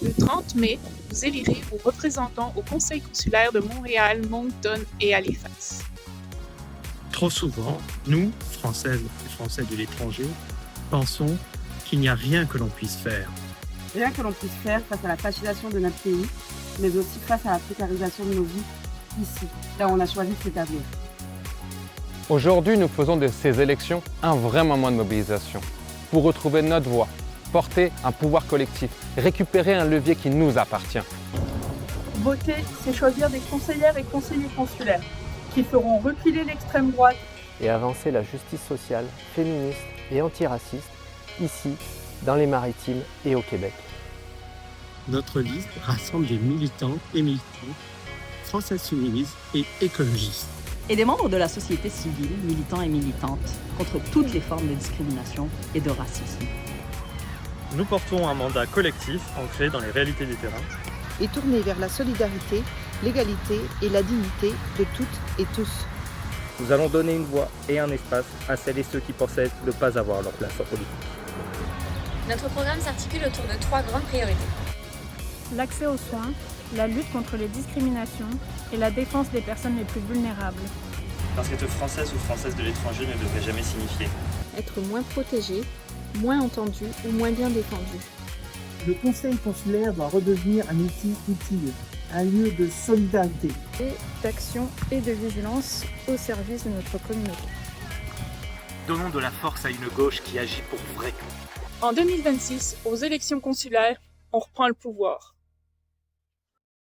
Le 30 mai, vous élirez vos représentants au Conseil consulaire de Montréal, Moncton et Halifax. Trop souvent, nous, Françaises et Français de l'étranger, pensons qu'il n'y a rien que l'on puisse faire. Rien que l'on puisse faire face à la fascination de notre pays, mais aussi face à la précarisation de nos vies ici, là où on a choisi de s'établir. Aujourd'hui, nous faisons de ces élections un vrai moment de mobilisation pour retrouver notre voix, porter un pouvoir collectif, récupérer un levier qui nous appartient. Voter, c'est choisir des conseillères et conseillers consulaires qui feront reculer l'extrême droite et avancer la justice sociale, féministe et antiraciste ici, dans les Maritimes et au Québec. Notre liste rassemble des militants et militantes, françaises soumises et écologistes. Et des membres de la société civile, militants et militantes, contre toutes les formes de discrimination et de racisme. Nous portons un mandat collectif ancré dans les réalités du terrain et tourné vers la solidarité, l'égalité et la dignité de toutes et tous. Nous allons donner une voix et un espace à celles et ceux qui pensaient ne pas avoir leur place en politique. Notre programme s'articule autour de 3 grandes priorités. L'accès aux soins, la lutte contre les discriminations et la défense des personnes les plus vulnérables. Parce qu'être française ou française de l'étranger ne devrait jamais signifier être moins protégé, moins entendu ou moins bien défendu. Le conseil consulaire doit redevenir un outil utile, un lieu de solidarité et d'action et de vigilance au service de notre communauté. Donnons de la force à une gauche qui agit pour vrai. En 2026, aux élections consulaires, on reprend le pouvoir.